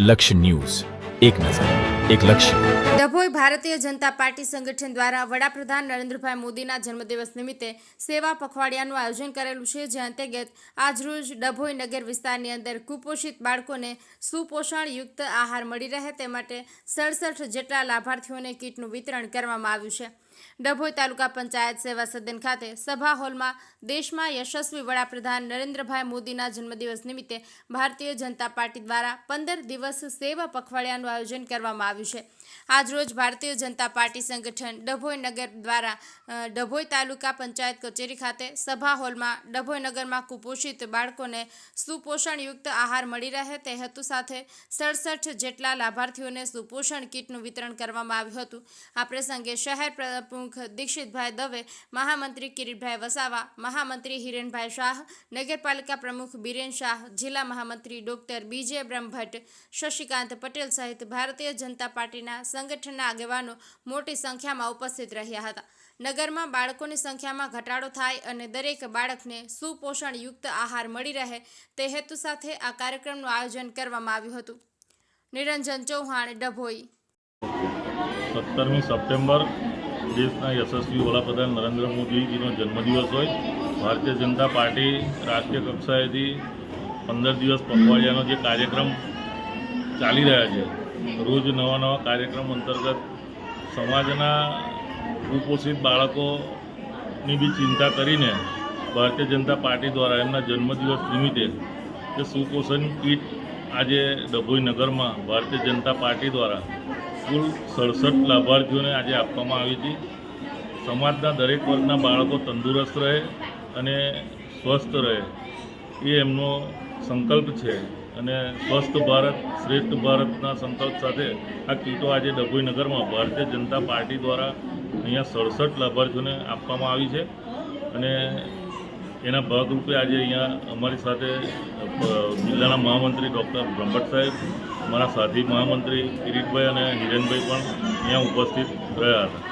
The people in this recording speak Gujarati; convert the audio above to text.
લક્ષ્ય ન્યૂઝ, એક નજર, એક લક્ષ્ય. ડભોઈ ભારતીય જનતા પાર્ટી સંગઠન દ્વારા વડાપ્રધાન નરેન્દ્રભાઈ મોદીના જન્મદિવસ નિમિત્તે સેવા પખવાડિયાનું આયોજન કરેલું છે, જે અંતર્ગત આજરોજ ડભોઈ નગર વિસ્તારની અંદર કુપોષિત બાળકોને સુપોષણયુક્ત આહાર મળી રહે તે માટે 67 જેટલા લાભાર્થીઓને કીટનું વિતરણ કરવામાં આવ્યું છે. ડભોઈ તાલુકા પંચાયત સેવા સદન ખાતે સભા હોલમાં દેશમાં યશસ્વી વડાપ્રધાન નરેન્દ્રભાઈ મોદીના જન્મદિવસ નિમિત્તે ભારતીય જનતા પાર્ટી દ્વારા 15 દિવસ સેવા પખવાડિયાનું આયોજન કરવામાં આવ્યું છે. આજરોજ ભારતીય જનતા પાર્ટી સંગઠન ડભોઈ નગર દ્વારા ડભોઈ તાલુકા પંચાયત કચેરી ખાતે સભા હોલમાં ડભોઈ નગરમાં કુપોષિત બાળકોને સુપોષણયુક્ત આહાર મળી રહે તે હેતુ સાથે 67 જેટલા લાભાર્થીઓને સુપોષણ કીટનું વિતરણ કરવામાં આવ્યું હતું. આ પ્રસંગે શહેર પ્રમુખ દીક્ષિતભાઈ દવે, મહામંત્રી કિરીટભાઈ વસાવા, મહામંત્રી હિરેનભાઈ શાહ, નગરપાલિકા પ્રમુખ બિરેન શાહ, જિલ્લા મહામંત્રી ડોક્ટર બીજે બ્રહ્મભટ્ટ, શશિકાંત પટેલ સહિત ભારતીય જનતા પાર્ટીના સંગઠનના આગેવાનો મોટી સંખ્યામાં ઉપસ્થિત રહ્યા હતા. નગરમાં બાળકોની સંખ્યામાં ઘટાડો થાય અને દરેક બાળકને સુપોષણયુક્ત આહાર મળી રહે તે હેતુ સાથે આ કાર્યક્રમનું આયોજન કરવામાં આવ્યું હતું. નિરંજન ચૌહાણ, ડભોઈ. 17મી સપ્ટેમ્બર દેશના યશસ્વી વડાપ્રધાન નરેન્દ્ર મોદીજીનો જન્મદિવસ હોય. ભારતીય જનતા પાર્ટી રાષ્ટ્રીય કક્ષાએથી 15 દિવસ પખવાડિયાનો જે કાર્યક્રમ ચાલી રહ્યા છે, રોજ નવા કાર્યક્રમ અંતર્ગત સમાજના કુપોષિત બાળકોની બી ચિંતા કરીને ભારતીય જનતા પાર્ટી દ્વારા એમના જન્મદિવસ નિમિત્તે જે સુપોષણ કીટ આજે ડભોઈ નગરમાં ભારતીય જનતા પાર્ટી દ્વારા કુલ 67 લાભાર્થીઓને આજે આપવામાં આવી હતી. સમાજના દરેક વર્ગના બાળકો તંદુરસ્ત રહે અને સ્વસ્થ રહે એ એમનો સંકલ્પ છે અને સ્વસ્થ ભારત શ્રેષ્ઠ ભારતના સંકલ્પ સાથે આ કીટો આજે ડભોઈ નગરમાં ભારતીય જનતા પાર્ટી દ્વારા અહીંયા 67 લાભાર્થીઓને આપવામાં આવી છે અને એના ભાગરૂપે આજે અહીંયા અમારી સાથે જિલ્લાના મહામંત્રી ડૉક્ટર બ્રહ્મભટ્ટ સાહેબ, અમારા સાથી મહામંત્રી કિરીટભાઈ અને હિરેનભાઈ પણ અહીંયા ઉપસ્થિત રહ્યા હતા.